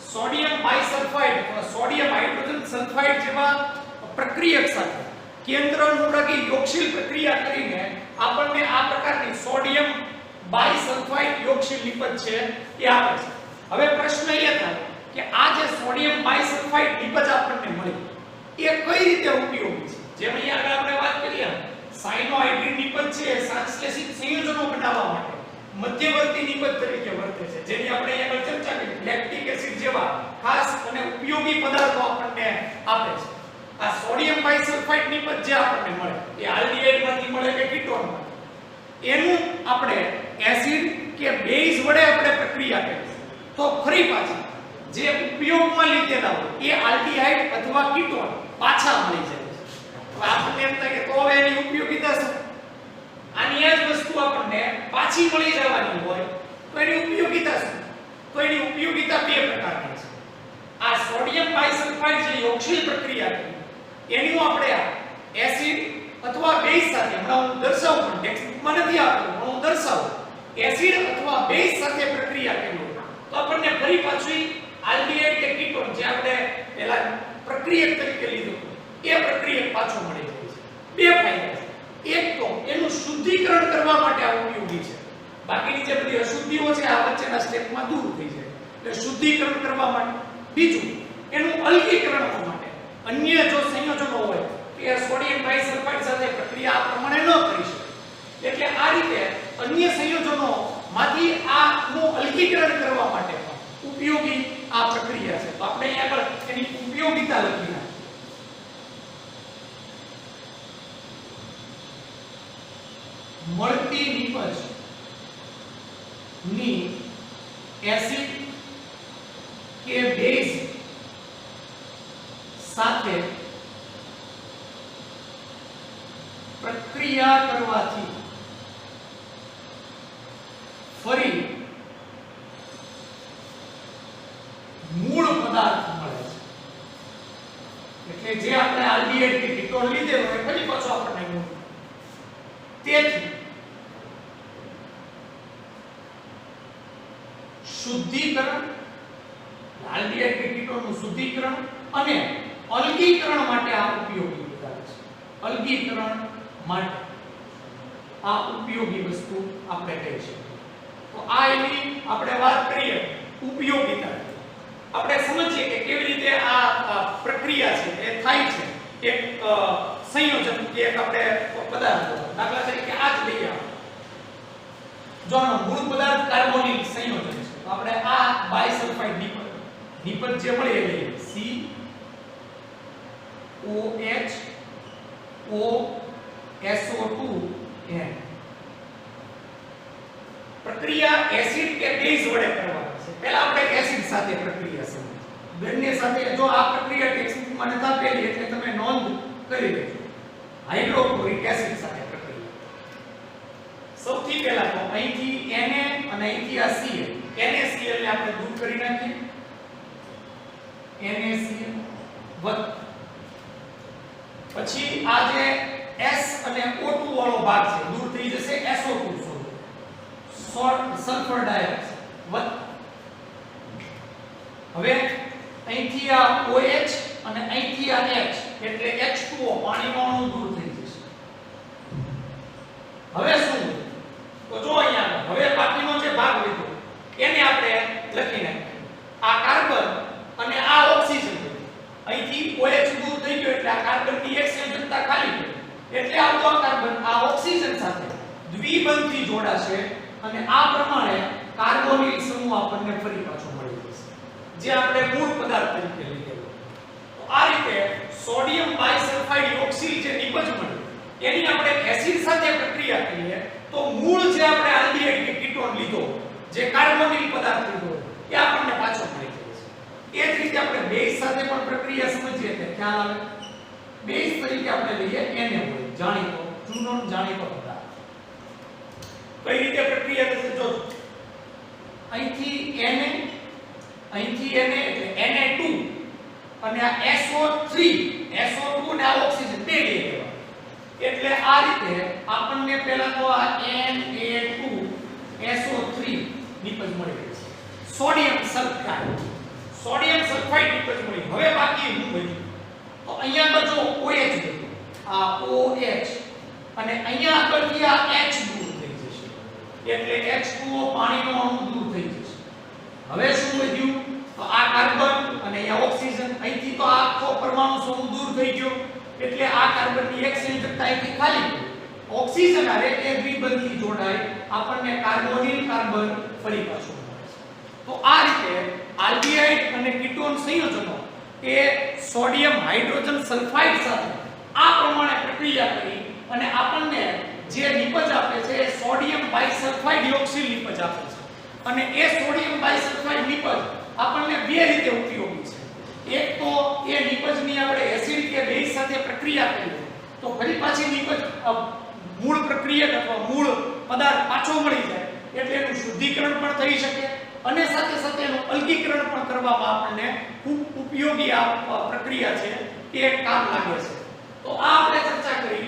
સોડિયમ બાયસલ્ફાઇડ અથવા સોડિયમ હાઇડ્રોજન સલ્ફાઇડ જેવા પ્રક્રિયક સાથે કેન્દ્ર અનુરાગી યોગશીલ પ્રક્રિયા કરીને આપણને આ પ્રકારની સોડિયમ બાયસલ્ફાઇડ યોગશીલ નિપજ છે એ આપે છે. હવે પ્રશ્ન એ થાય કે આ જે સોડિયમ બાયસલ્ફાઇડ નિપજ આપણને મળી એ કઈ રીતે ઉપયોગી છે. જેમ અહીંયા આગળ આપણે વાત કરીએ સાયનોહાઇડ્રિન નિપજ છે સંશ્લેષિત સંયોજનો બનાવવા માટે મધ્યવર્તી નિપજ તરીકે વર્તે છે જેની આપણે અહીંયા આગળ ચર્ચા કરી. લેક્ટિક એસિડ જેવા ખાસ અને ઉપયોગી પદાર્થો આપણને આપે છે. આ સોડિયમ બાયસલ્ફાઇડ નિપજ જે આપણને મળે એ આલ્ડીહાઇડ માંથી મળે કે કીટોન માંથી એનું આપણે એસિડ કે બેઝ વડે આપણે પ્રક્રિયા કરીશું તો ફરી પાછી જે ઉપયોગમાં લીધેલા હોય એ આલ્ડીહાઇડ અથવા કીટોન પાછા મળી જાય છે. હવે આપણને એમ થાય કે તો હવે એની ઉપયોગિતા શું? આની જ વસ્તુ આપણને પાછી મળી જવાની હોય તો એની ઉપયોગિતા શું? તો એની ઉપયોગિતા બે પ્રકારની છે. આ સોડિયમ બાયસલ્ફાઇડ જે યોગશીલ પ્રક્રિયા છે એનું આપણે એસિડ અથવા બેઝ સાથે હમણાં હું દર્શાવું પણ ટેક્સ્ટબુકમાં નથી આપેલું પણ હું દર્શાવું એસિડ અથવા બેઝ સાથે પ્રક્રિયા કરી તો આપણને ફરી પાછી આલ્ડીહાઇડ કે કીટોન જે આપણે પહેલા પ્રક્રિયક તરીકે લીધું એ પ્રક્રિયક પાછો મળી જાય છે. બે ફાયદા છે. એક તો એનું શુદ્ધિકરણ કરવા માટે આ ઉપયોગી છે. બાકીની જે બધી અશુદ્ધિઓ છે આ વચ્ચેના સ્ટેપમાં દૂર થઈ જાય એટલે શુદ્ધિકરણ કરવા માટે. બીજું એનું અલગીકરણ માટે અન્ય જો સંયોજનો હોય કે સોડિયમ બાયસલ્ફાઇડ સાથે પ્રક્રિયા આ પ્રમાણે ન કરી શકે એટલે આ રીતે અન્ય સંયોજનો માંથી આનું અલગીકરણ કરવા માટે પણ ઉપયોગી આ પ્રક્રિયા છે. તો આપણે અહીંયા આગળ એની ઉપયોગિતા લખી નાખી. મળતી નિપજ ની એસિડ કે બેઝ સાથે પ્રક્રિયા કરવાથી ફરી મૂળ પદાર્થ મળે છે. એટલે જે આપણે આલ્ડીહાઇડ કે કીટોન લીધેલો એ ફરી પાછો આપણને મૂળ. તેથી શુદ્ધિકરણ, આલ્ડીહાઇડ કે કીટોનનું શુદ્ધિકરણ અને અલગીકરણ માટે આ ઉપયોગી પદાર્થ છે. અલગીકરણ માટે આ ઉપયોગી વસ્તુ આપણે કહી શકીએ. તો આ એની આપણે વાત કરીએ ઉપયોગિતા. આપણે સમજીએ કે કેવી રીતે આ પ્રક્રિયા છે એ થાય છે. એક સંયોજન કે એક આપણે પદાર્થ, દાખલા તરીકે આ જ લઈએ. જો આનો મૂળ પદાર્થ કાર્બોનિલ સંયોજન છે તો આપણે આ બાયસલ્ફાઇડ નિપજ જે મળે એ લઈએ. COHOSO2N. પ્રક્રિયા એસિડ કે બેઝ વડે કરવાની છે. પહેલા આપણે એસિડ સાથે પ્રક્રિયા સમજીએ. બંને સાથે જો આ પ્રક્રિયા ટેક્સ્ટબુકમાં નથી આપેલી એટલે તમે નોંધ કરી લેજો. હાઇડ્રોક્લોરિક એસિડ સાથે પ્રક્રિયા. સૌથી પહેલા તો અહીંથી Na અને અહીંથી આ Cl. NaCl ને આપણે દૂર કરી નાખીએ. NaCl વત્તા પછી આ જે S અને O2 વાળો ભાગ છે દૂર થઈ જશે. SO2 સલ્ફર ડાયોક્સાઇડ વત્તા હવે અહીંથી આ OH અને અહીંથી આ H એટલે H2O પાણીનો અણુ દૂર થઈ જશે. હવે શું? તો જો અહીંયા હવે બાકીનો જે ભાગ લીધો એને આપણે લખી નાખીએ. આ કાર્બન અને આ ઓક્સિજન. અહીંથી OH દૂર થઈ ગયો એટલે આ કાર્બનની એક સંયોજકતા ખાલી થઈ. એટલે આ કાર્બન આ ઓક્સિજન સાથે દ્વિબંધથી જોડાશે અને આ પ્રમાણે કાર્બોનિલ સમૂહ આપણને ફરી પાછો મળી જશે જે આપણે મૂળ પદાર્થ તરીકે લીધેલો. તો આ રીતે સોડિયમ બાયસલ્ફાઇડ ઓક્સિલ જે નિપજ મળી એની આપણે એસિડ સાથે પ્રક્રિયા કરીએ તો મૂળ જે આપણે આલ્ડીહાઇડ કે કીટોન લીધો જે કાર્બોનિલ પદાર્થ લીધો એ આપણને પાછો મળી જશે. એ જ રીતે આપણે બેઝ સાથે પણ પ્રક્રિયા સમજીએ તો ખ્યાલ આવે. બેઝ તરીકે આપણે લઈએ NaOH જાણીતો ચૂનો જાણીતો પદાર્થ. કઈ રીતે પ્રક્રિયા થશે જો અહીંથી Na એટલે Na2 અને આ SO3 અને આ ઓક્સિજન બે લેવા. એટલે આ રીતે આપણને પહેલા તો આ Na2SO3 નિપજ મળી ગઈ છે. સોડિયમ સલ્ફાઇડ નિપજ મળી. હવે બાકી શું બન્યું? તો અહીંયા તો જો OH લીધું. આ OH અને અહીંયા આગળથી આ H દૂર થઈ જશે. એટલે H2O પાણીનો અણુ દૂર થઈ જશે. હવે શું વધ્યું? તો આ કાર્બન અને અહીંયા ઓક્સિજન. અહીંથી તો આ આખો પરમાણુ સમૂહ દૂર થઈ ગયો. એટલે આ કાર્બનની એક સંયોજકતા અહીંથી ખાલી થઈ. ઓક્સિજન આરે એ દ્વિબંધથી જોડાય આપણને કાર્બોનિલ કાર્બન ફરી પાછો મળે છે. તો આ રીતે આલ્ડીહાઇડ અને કીટોન સંયોજનો એ સોડિયમ હાઇડ્રોજન સલ્ફાઇડ સાથે આ પ્રમાણે પ્રક્રિયા કરી અને આપણને જે નિપજ આપે છે એ સોડિયમ બાયસલ્ફાઇડ ઓક્સિલ નિપજ આપે છે. અને એ સોડિયમ બાયસલ્ફાઇડ નિપજ આપણને બે રીતે ઉપયોગી છે. એક તો એ નિપજની આપણે એસિડ કે બેઝ સાથે પ્રક્રિયા કરીએ તો ફરી પાછી નિપજ મૂળ પ્રક્રિયક અથવા મૂળ પદાર્થ પાછો મળી જાય એટલે એનું શુદ્ધિકરણ પણ થઈ શકે અને સાથે સાથે એનું અલગીકરણ પણ કરવામાં આપણને ખૂબ ઉપયોગી આ પ્રક્રિયા છે એ કામ લાગે છે. તો આ આપણે ચર્ચા કરી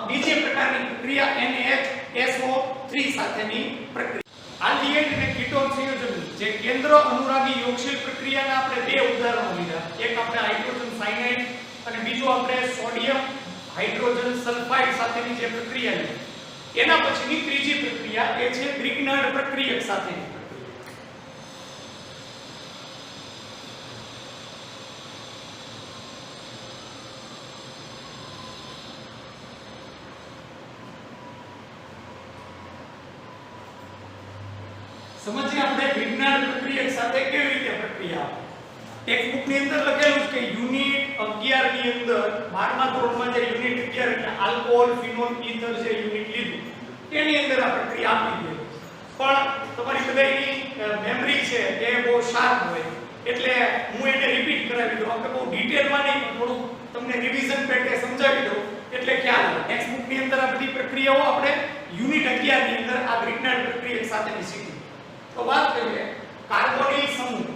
બીજી પ્રકારની પ્રક્રિયા NaHSO3 સાથેની પ્રક્રિયા. આલ્ડીહાઇડ અને કીટોન સંયોજન જે કેન્દ્ર અનુરાગી યોગશીલ પ્રક્રિયાના આપણે બે ઉદાહરણો લીધા. એક આપણે હાઇડ્રોજન સાયનાઇડ અને બીજું આપણે સોડિયમ હાઇડ્રોજન સલ્ફાઇડ સાથેની જે પ્રક્રિયા લીધી. એના પછીની ત્રીજી પ્રક્રિયા એ છે ગ્રિગ્નાર્ડ પ્રક્રિયક સાથેની. સમજીએ આપણે ગ્રિગ્નાર્ડ પ્રક્રિયક સાથે કેવી રીતે પ્રક્રિયા. ટેક્સ્ટબુક ની અંદર લખેલું છે કે યુનિટ 11 ની અંદર 12મા ધોરણમાં જે યુનિટ 11 એટલે આલ્કોહોલ ફિનોલ ઈથર જે યુનિટ લીધું એની અંદર આ પ્રક્રિયા આપી દે. પણ તમારી બધાની મેમરી છે એ બહુ શાર્પ હોય એટલે હું એને રિપીટ કરાવી દઉં. આપણે બહુ ડિટેલમાં નહીં, થોડું તમને રિવિઝન પેટે સમજાવી દઉં એટલે ખ્યાલ આવે. ટેક્સ્ટ બુક ની અંદર આ બધી પ્રક્રિયાઓ આપણે યુનિટ 11 ની અંદર આ ગ્રીકનાડ પ્રક્રિયા સાથેની શીખી. તો વાત કરીએ કાર્બોનિલ સમૂહ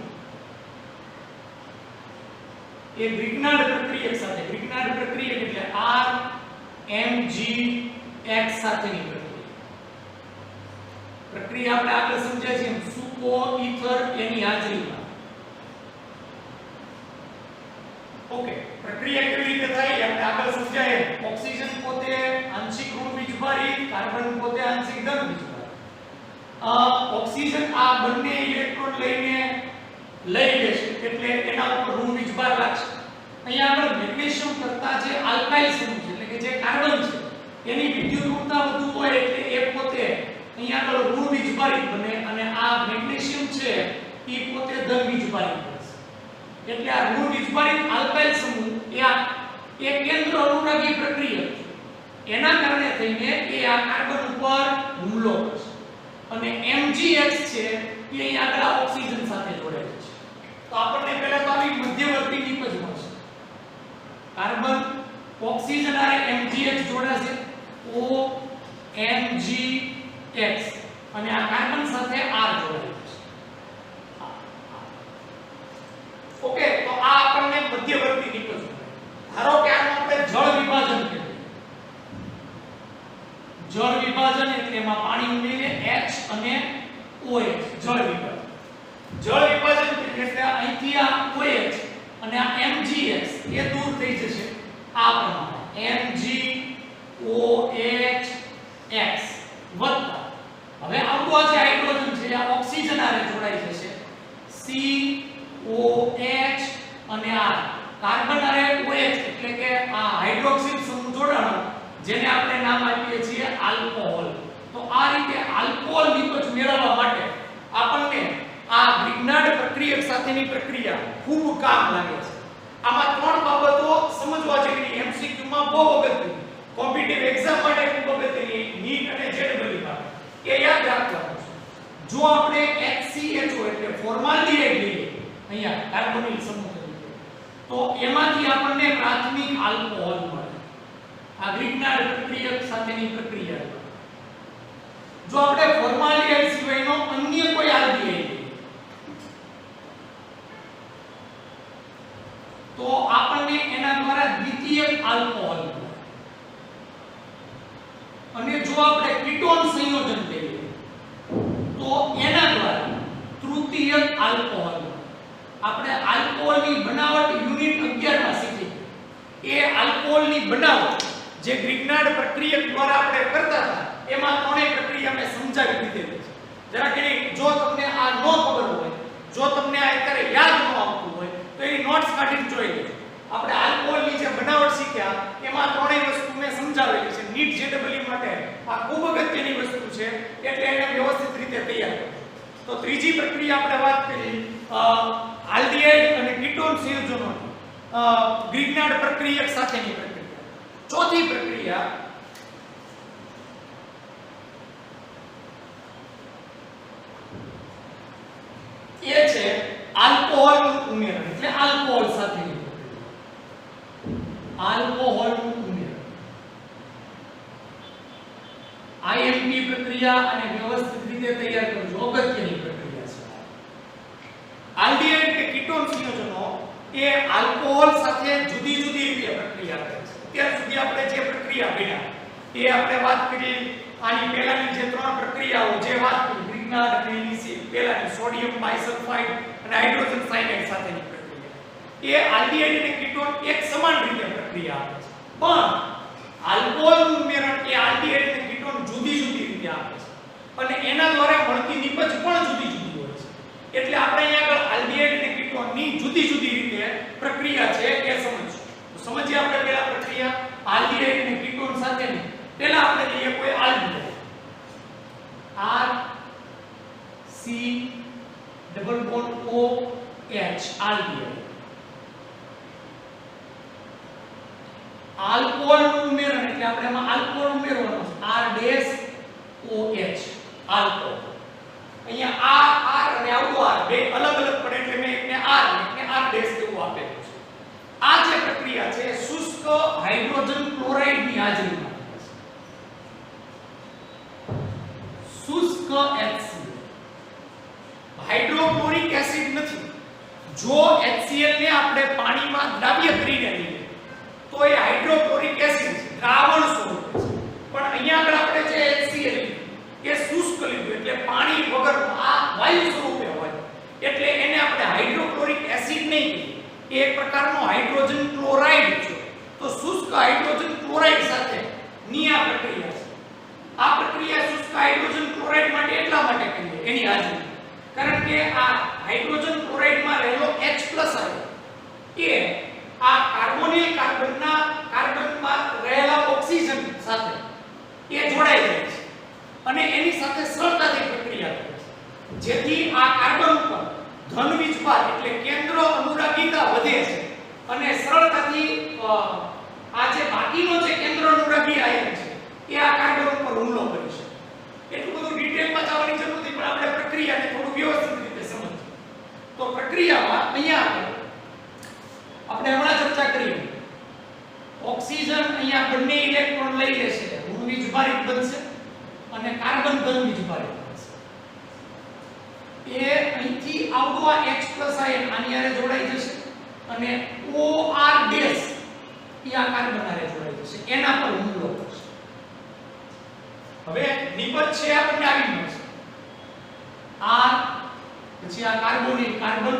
એ ગ્રીકનાડ પ્રક્રિયા સાથે, ગ્રીકનાડ પ્રક્રિયા એટલે RMGX સાથેની પ્રક્રિયા આપણે આગળ સમજ્યા છીએ. સુકો ઈથર એની હાજરીમાં. ઓકે, પ્રક્રિયા કેવી રીતે થાય એ આપણે આગળ સમજાય. ઓક્સિજન પોતે આંશિક ઋણ વીજભારી, કાર્બન પોતે આંશિક ધન વીજભારી. ઓક્સિજન આ બંને ઇલેક્ટ્રોન લઈને લઈ લેશે એટલે એના ઉપર ઋણ વીજભાર લાગશે. અહીંયા આગળ મેગ્નેશિયમ કરતા જે આલ્કાઇલ સમૂહ છે એટલે કે જે કાર્બન છે એની વિદ્યુત ઋણતા વધુ હોય એટલે એ પોતે અહીંયા આગળ ઋણ વીજભારી બને અને આ મેગ્નેશિયમ છે એ પોતે ધન વીજભારી બને. એટલે આ ઋણ વીજભારી આલ્કાઇલ સમૂહ એ કેન્દ્ર અનુરાગી પ્રક્રિયા છે. એના કારણે થઈને એ આ કાર્બન ઉપર હુમલો કરશે અને MgX છે એ અહીં આગળ ઓક્સિજન સાથે જોડાયેલ છે. તો આપણને પહેલા તો આવી મધ્યવર્તી નિપજ મળશે. કાર્બન ઓક્સિજન અને MgX જોડાશે OMgX અને આ કાર્બન સાથે R જોડાયેલ છે. ઓકે, તો આ આપણને મધ્યવર્તી નિપજ મળે. ધારો કે આનું આપણે જળ વિભાજન કહીએ. જળ વિભાજન એટલે એમાં પાણી ઉમેરીને H અને OH જળ વિભાજન. જળ વિભાજન એટલે અહીંથી આ OH અને આ MgX એ દૂર થઈ જશે આ પ્રમાણે MgOHX વત્તા હવે આપણું આ જે હાઇડ્રોજન છે આ ઓક્સિજન આરે જોડાઈ જશે COH અને આ કાર્બન આરે OH એટલે કે આ હાઇડ્રોક્સિલ સમૂહ જોડાણો જેને આપણે નામ આપીએ છીએ આલ્કોહોલ. તો આ રીતે આલ્કોહોલ નિપજ મેળવવા માટે આપણને આ ગ્રીકનાડ પ્રક્રિયક સાથેની પ્રક્રિયા ખૂબ કામ લાગે છે. આમાં ત્રણ બાબતો સમજવા જેવી MCQ માં બહુ અગત્યની, કોમ્પિટિટિવ એક્ઝામ માટે ખૂબ અગત્યની, નીટ અને જેડબલઈ માટે એ યાદ રાખવાનું છે. જો આપણે HCHO એટલે ફોર્માલ્ડિહાઇડ લઈએ અહીંયા કાર્બોનિલ સમૂહ તરીકે તો એમાંથી આપણને પ્રાથમિક આલ્કોહોલ મળે. આ ગ્રીકનાડ પ્રક્રિયક સાથેની પ્રક્રિયા. જો આપણે ફોર્માલ્ડિહાઇડ સિવાયનો અન્ય કોઈ આલ્ડિહાઇડ તો આપણને એના દ્વારા દ્વિતીયક આલ્કોહોલ મળે. અને જો આપણે કીટોન સંયોજન કરીએ તો એના દ્વારા તૃતીયક આલ્કોહોલ મળે. આપણે આલ્કોહોલની બનાવટ યુનિટ 11 માં શીખી. એ આલ્કોહોલની બનાવટ જે ગ્રીકનાડ પ્રક્રિયક દ્વારા આપણે કરતા હતા એમાં ત્રણેય પ્રક્રિયા મેં સમજાવી દીધેલી છે. જરા કે જો તમને આ ન ખબર હોય, જો તમને આ અત્યારે યાદ ન આવતું હોય તો એની નોટ્સ કાઢીને જોઈ લેજો. આપણે આલ્કોહોલની જે બનાવટ શીખ્યા એમાં ત્રણેય વસ્તુ મેં સમજાવેલી છે. નીટ જેડબલઈ માટે આ ખૂબ અગત્યની વસ્તુ છે એટલે એને વ્યવસ્થિત રીતે તૈયાર કરો. તો ત્રીજી પ્રક્રિયા આપણે વાત કરી આલ્ડિહાઇડ અને કીટોન સંયોજનોની ગ્રીકનાડ પ્રક્રિયક સાથેની પ્રક્રિયા. ચોથી પ્રક્રિયા એ છે આલ્કોહોલનું ઉમેરણ એટલે આલ્કોહોલ સાથેની પ્રક્રિયા. આલ્કોહોલનું ઉમેરણ IMP પ્રક્રિયા અને વ્યવસ્થિત રીતે તૈયાર કરજો અગત્યની પ્રક્રિયા છે. આલ્ડિહાઇડ કે કીટોન સંયોજનો એ આલ્કોહોલ સાથે જુદી જુદી રીતે પ્રક્રિયા કરે છે. અત્યાર સુધી આપણે જે પ્રક્રિયા ભણ્યા એ આપણે વાત કરી આની પહેલાની જે ત્રણ પ્રક્રિયાઓ જે વાત કરી ગ્રીકનાડ અને એની પહેલાની સોડિયમ બાયસલ્ફાઇડ અને હાઇડ્રોજન સાયનાઇડ સાથેની પ્રક્રિયા એ આલ્ડિહાઇડ અને કીટોન એક સમાન રીતે પ્રક્રિયા આપે છે. પણ આલ્કોહોલનું ઉમેરણ એ આલ્ડિહાઇડ અને કીટોન જુદી જુદી રીતે આપે છે અને એના દ્વારા મળતી નિપજ પણ જુદી જુદી હોય છે. એટલે આપણે અહીંયા આગળ આલ્ડિહાઇડ અને કીટોનની જુદી જુદી રીતે પ્રક્રિયા છે એ સમજીશું. સમજીએ આપણે પહેલા પ્રક્રિયા આલ્ડિહાઇડ અને કીટોન સાથેની. પહેલા આપણે લઈએ કોઈ aldehyde R C double bond O H aldehyde. આલ્કોહોલનું ઉમેરણ એટલે આપણે એમાં આલ્કોહોલ ઉમેરવાનો છે R ડેશ OH આલ્કોહોલ. અહીંયા આ R અને આવું R બે અલગ અલગ પડે એટલે મેં એકને R અને એકને R ડેશ જેવું આપેલું છે. આ જે પ્રક્રિયા છે શુષ્ક હાઇડ્રોજન ક્લોરાઇડ ની હાજરીમાં થાય છે. શુષ્ક HCl હાઇડ્રોક્લોરિક એસિડ નથી. જો HCl ને આપણે પાણીમાં દ્રાવ્ય કરીને લઈએ તો એ હાઇડ્રોક્લોરિક એસિડ છે, દ્રાવણ સ્વરૂપે છે. પણ અહીંયા આગળ આપણે જે HCl એ શુષ્ક લીધું એટલે પાણી વગર આ વાયુ સ્વરૂપે હોય એટલે એને આપણે હાઇડ્રોક્લોરિક એસિડ નહીં કહીએ. એ એક પ્રકારનો હાઇડ્રોજન ક્લોરાઇડ છે. તો શુષ્ક હાઇડ્રોજન ક્લોરાઇડ સાથે ની આ પ્રક્રિયા છે. આ પ્રક્રિયા શુષ્ક હાઇડ્રોજન ક્લોરાઇડ માટે એટલા માટે કરીએ એની હાજરી કારણ કે આ હાઇડ્રોજન ક્લોરાઇડમાં રહેલો H+ આયન એ આ કાર્બોનિલ કાર્બનમાં રહેલા ઓક્સિજન સાથે એ જોડાઈ જાય છે અને એની સાથે સરળતાથી પ્રક્રિયા થાય છે. જેથી આ કાર્બન ઉપર ધન વીજભાર એટલે કેન્દ્ર અનુરાગીતા વધે છે અને સરળતાથી આ જે બાકીનો જે કેન્દ્ર અનુરાગી આયન છે એ આ કાર્બન ઉપર હુમલો કરી શકે. એટલું બધું ડિટેલમાં જવાની જરૂર નથી પણ આપણે પ્રક્રિયાને થોડું વ્યવસ્થિત રીતે સમજીએ. તો પ્રક્રિયામાં અહીંયા આપણે હમણાં ચર્ચા કરી ઓક્સિજન અહીંયા બંને ઇલેક્ટ્રોન લઈ લેશે ઋણ વીજભારિત બનશે અને કાર્બન ધન વીજભારિત બનશે. એ અહીંથી આવતો આ H+ આયન આની હારે જોડાઈ જશે અને OR ડેશ એ આ કાર્બન હારે જોડાઈ જશે એના પર હુમલો કરશે. હવે નિપજ છે આપણને આવી મળશે R પછી આ કાર્બોનિલ કાર્બન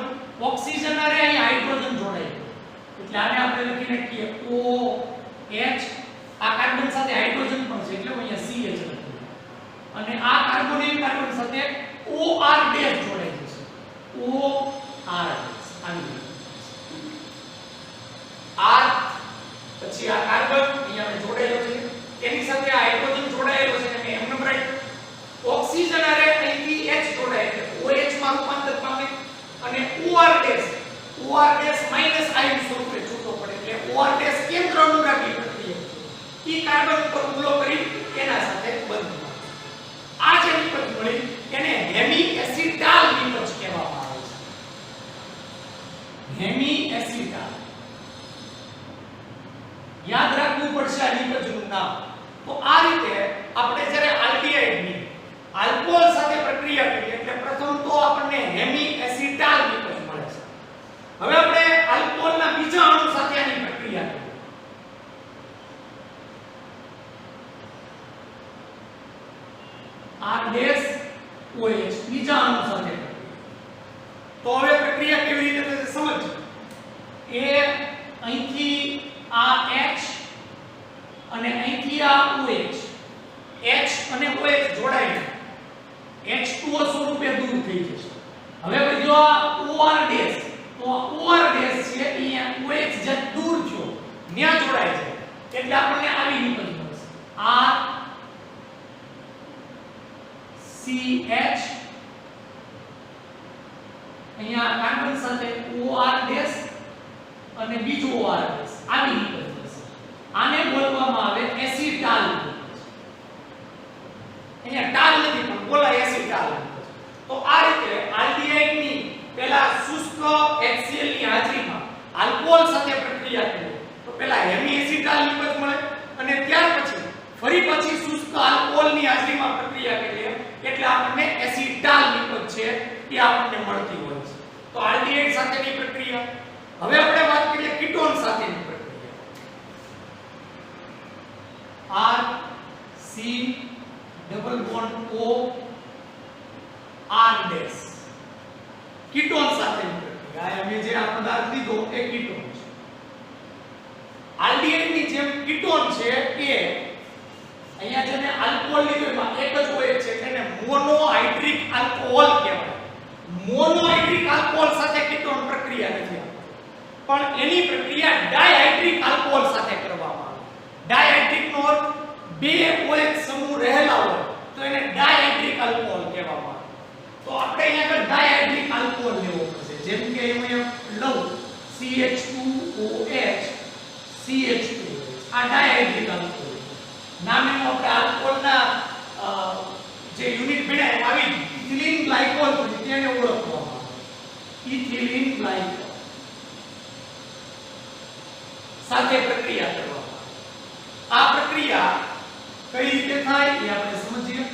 ઓક્સિજન હારે અહીં હાઇડ્રોજન જોડાઈ ગયો એટલે આને આપણે લખી નાખીએ OH. આ કાર્બન સાથે હાઇડ્રોજન પણ છે એટલે અહીંયા CH લખીએ અને આ કાર્બોનિલ કાર્બન સાથે OR ડેશ જોડાઈ જશે OR આની R પછી આ કાર્બન અહીંયા મેં જોડાયેલો છે એની સાથે આ હાઇડ્રોજન જોડાયેલો છે અને એમ નંબર ઓક્સિજન હારે અહીંથી H જોડાય એટલે OH માં રૂપાંતર પામે અને OR ડેશ માઈનસ આયન સ્વરૂપે છૂટો પડે એટલે OR ડેશ કેન્દ્ર અનુરાગી પ્રક્રિયા ઈ કાર્બન ઉપર હુમલો કરી એના સાથે બંધ થાય. આ જે નિપજ મળી એને હેમી એસિટાલ નિપજ કહેવામાં આવે છે. હેમી એસિટાલ યાદ રાખવું પડશે આ નિપજનું નામ. તો આ રીતે આપણે જ્યારે આલ્ડીહાઇડની આલ્કોહોલ સાથે પ્રક્રિયા કરીએ એટલે પ્રથમ તો આપણને હેમી એસિટાલ નિપજ મળે છે. હવે આપણે આલ્કોહોલના બીજા અણુ સાથે આની પ્રક્રિયા કરીએ. R ડેશ OH બીજા અણુ સાથે તો હવે પ્રક્રિયા કેવી રીતે થશે સમજો. એ અહીંથી આ H અને અહીંથી આ OH H અને OH જોડાઈને H2O સ્વરૂપે દૂર થઈ જશે. હવે જો આ OR ડેશ તો OR ડેશ છે અહીંયા OH જે દૂર થયો ત્યાં જોડાય છે એટલે આપણને આવી નિપજ મળશે R CH અહીંયા કાર્બન સાથે OR ડેશ અને બીજો OR ડેશ આવી નિપજ થશે. આને બોલવામાં આવે એસિટાલ. અહીંયા ટાલ નથી પણ બોલાય એસિટાલ. તો આ રીતે આલ્ડીહાઇડની પહેલા શુષ્ક HCl ની હાજરીમાં આલ્કોહોલ સાથે પ્રક્રિયા કરીએ તો પહેલા હેમી એસિટાલ નિપજ મળે અને ત્યાર પછી ફરી પછી શુષ્ક આલ્કોહોલની હાજરીમાં પ્રક્રિયા કરીએ એટલે આપણને એસિટાલ નિપજ છે એ આપણને મળતી હોય છે. તો આલ્ડીહાઇડ સાથેની પ્રક્રિયા. હવે આપણે વાત કરીએ કીટોન સાથેની પ્રક્રિયા. R C double bond O R dash ketone સાથેની પ્રક્રિયા. અમે જે આ પદાર્થ લીધો એ કીટોન છે. આલ્ડીહાઇડની જેમ કીટોન છે એ અહીંયા જેને આલ્કોહોલ લીધો એમાં એક જ હોય છે એને મોનોહાઇડ્રિક આલ્કોહોલ કહેવાય. મોનોહાઇડ્રિક આલ્કોહોલ સાથે કીટોન પ્રક્રિયા નથી પણ એની પ્રક્રિયા ડાયહાઇડ્રિક આલ્કોહોલ સાથે કરવામાં આવે. ડાયહાઇડ્રિક નો અર્થ બે OH સમૂહ રહેલા હોય તો એને ડાયહાઇડ્રિક આલ્કોહોલ કહેવામાં આવે. તો આપણે અહીંયા આગળ ડાયહાઇડ્રિક આલ્કોહોલ લેવો પડશે. જેમ કે હું લઉં CH2OH CH2 આ ડાયહાઇડ્રિક આલ્કોહોલ નામેનો આપણે આલ્કોહોલના જે યુનિટ ભેળાય આવી ઇથિલિન ગ્લાયકોલ બની તેને ઓળખવામાં આવે ઇથિલિન ગ્લાયકોલ સાથે પ્રક્રિયા કરવામાં આ પ્રક્રિયા કઈ રીતે થાય એ આપણે સમજીએ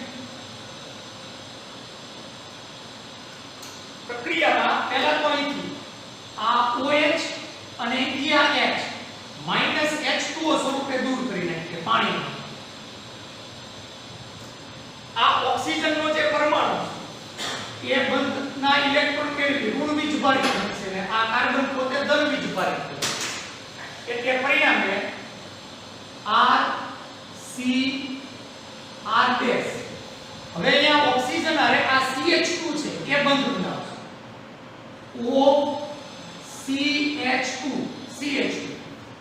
પ્રક્રિયામાં પહેલા તો અહીંથી આ OH અને અહીંથી આ H -H2O સ્વરૂપે દૂર કરી નાખીએ પાણીમાં આ ઓક્સિજનનો જે પરમાણુ એ બંધના ઇલેક્ટ્રોન કેવી ઋણ વીજભારિત બનશે ને આ કાર્બન પોતે ધન વીજભારિત એટલે પરિણામે R C R ડેશ હવે અહીંયા ઓક્સિજન અરે આ CH2 છે એ બંધ બનાવશે O CH2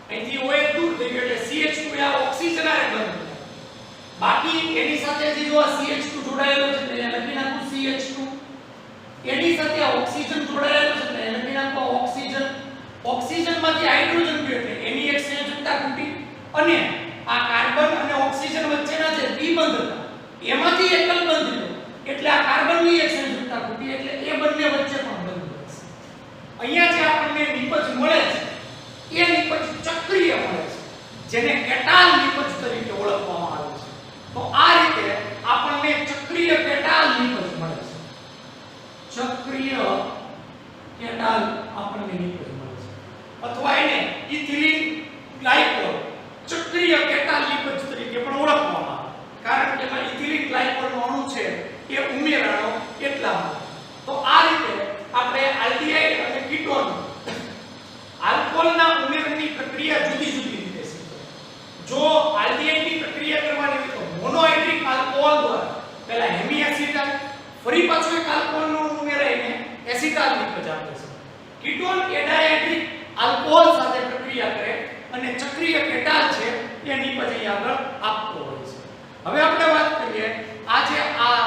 અહીંથી OH દૂર થઈ ગયો એટલે CH2 આ ઓક્સિજન આરે બંધ બાકી એની સાથે જે જો આ CH2 જોડાયેલો છે એટલે લખી નાખું CH2 એની સાથે આ ઓક્સિજન જોડાયેલો છે એટલે લખી નાખું ઓક્સિજન ઓક્સિજનમાંથી હાઇડ્રોજન ગયો એટલે એની એક સંયોજકતા ખૂટી અને આ કાર્બન અને ઓક્સિજન વચ્ચેના જે દ્વિબંધ હતા એમાંથી એકલ બંધ થયો એટલે આ કાર્બનની એક સંયોજકતા ખૂટી એટલે એ બંને વચ્ચે પણ બંધ બનશે અહીંયા જે આપણને નિપજ મળે છે એ નિપજ ચક્રીય મળે છે જેને કેટાલ નિપજ તરીકે ઓળખવામાં આવે છે તો આ રીતે આપણને ચક્રીય કેટાલ નિપજ મળે છે ચક્રીય કેટાલ આપણને નિપજ મળે છે અથવા એને ઇથિલિન ગ્લાયકોલ ચક્રીય કેટાલ નિપજ તરીકે પણ ઓળખવામાં આવે કારણ કે એમાં ઇથિલિન ગ્લાયકોલનો અણુ છે એ ઉમેરાણો એટલા માટે તો આ રીતે આપણે આલ્ડીહાઇડ અને કીટોન આલ્કોહોલના ઉમેરણની પ્રક્રિયા જુદી જુદી રીતે શીખો જો આલ્ડીહાઇડની પ્રક્રિયા કરવાની હોય તો મોનોહાઇડ્રિક આલ્કોહોલ દ્વારા પહેલા હેમી એસિટાલ ફરી પાછો એક આલ્કોહોલનો ઉમેરાઈને એસિટાલ નિપજ આપે છે કીટોન એડાઇહાઇડ્રિક આલ્કોહોલ સાથે પ્રક્રિયા કરે અને ચક્રીય કેટાલ છે એ નિપજ અહીં આગળ આપતો હોય છે હવે આપણે વાત કરીએ આ જે આ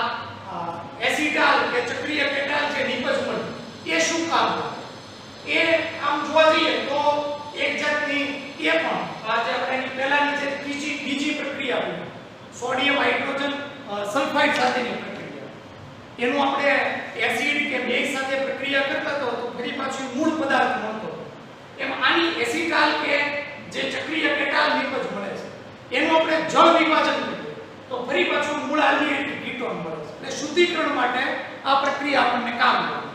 એસિટાલ કે ચક્રીય કેટાલ જે નિપજ મળે એ શું કામ કરે એ આમ જોવા જઈએ તો એક જાતની એ પણ આ જે આપણે પહેલાની જે બીજી પ્રક્રિયા હોય સોડિયમ હાઇડ્રોજન સલ્ફાઇડ સાથેની પ્રક્રિયા એનું આપણે એસિડ કે બેઝ સાથે પ્રક્રિયા કરતા તો ફરી પાછું મૂળ પદાર્થ મળતો એમ આની એસિટાલ કે જે ચક્રીય કેટાલ નિપજ મળે છે એનું આપણે જળ વિભાજન કરીએ તો ફરી પાછું મૂળ આલ્ડીહાઇડ કીટોન મળે છે એટલે શુદ્ધિકરણ માટે આ પ્રક્રિયા આપણને કામ લાગે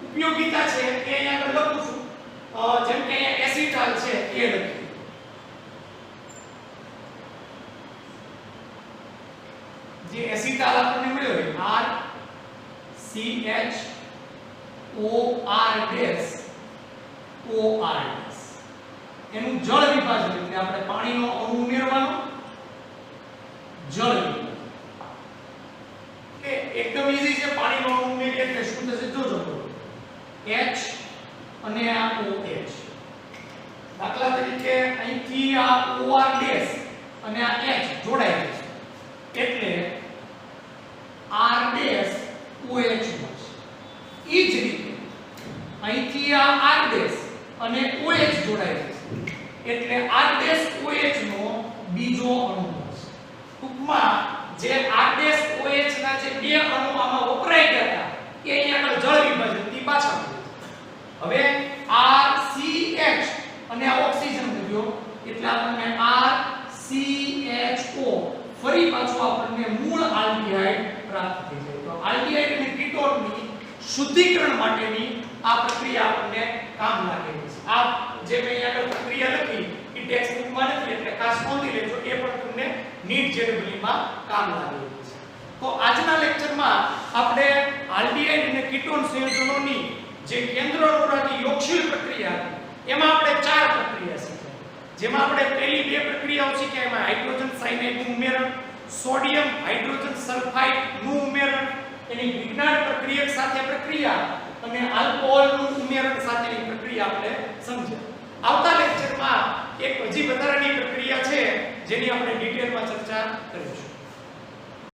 ઉપયોગિતા છે એ અહીંયા આગળ લખું છું જેમ કે અહીંયા એસિટાલ છે એ લખી જે એસિટાલ આપણને મળ્યો R C H O R dash O R dash એનું જળ વિભાજન એટલે આપણે પાણીનો અણુ ઉમેરવાનો જળ વિભાજન કે એકદમ ઈઝી છે પાણીનો અણુ ઉમેરીએ એટલે શું થશે જોજો H અને આ OH દાખલા તરીકે અહીંથી આ OR ડેશ અને આ H જોડાય છે એટલે R ડેશ OH મળશે ઈ જ રીતે અહીંથી આ R ડેશ અને OH જોડાય છે એટલે R ડેશ OH નો બીજો અણુ મળશે ટૂંકમાં જે R ડેશ OH ના જે બે અણુ આમાં વપરાઈ ગયા હતા એ અહીંયા આગળ જળ વિભાજનથી પાછા હવે RCH અને આ ઓક્સિજન મળ્યો એટલે આપણને RCHO ફરી પાછું આપણને મૂળ આલ્ડીહાઇડ પ્રાપ્ત થઈ જાય તો આલ્ડીહાઇડ અને કીટોનની શુદ્ધિકરણ માટેની આ પ્રક્રિયા આપણને કામ લાગે છે આ જે મેં અહીંયા આગળ પ્રક્રિયા લખી એ ટેક્સ્ટ બુકમાં નથી એટલે ખાસ નોંધી લેજો એ પણ તમને નીટ જેડબલી માં કામ લાગે છે તો આજના લેક્ચરમાં આપણે આલ્ડીહાઇડ અને કીટોન સંયોજનોની જે કેન્દ્ર અનુરાગી યોગશીલ પ્રક્રિયા હતી એમાં આપણે ચાર પ્રક્રિયા શીખ્યા જેમાં આપણે પહેલી બે પ્રક્રિયાઓ શીખ્યા એમાં હાઇડ્રોજન સાયનાઇડનું ઉમેરણ સોડિયમ હાઇડ્રોજન સલ્ફાઇડનું ઉમેરણ એની વિજ્ઞાન પ્રક્રિયક સાથે પ્રક્રિયા અને આલ્કોહોલનું ઉમેરણ સાથેની પ્રક્રિયા આપણે સમજ્યા આવતા લેક્ચરમાં એક હજી વધારાની પ્રક્રિયા છે જેની આપણે ડિટેલમાં ચર્ચા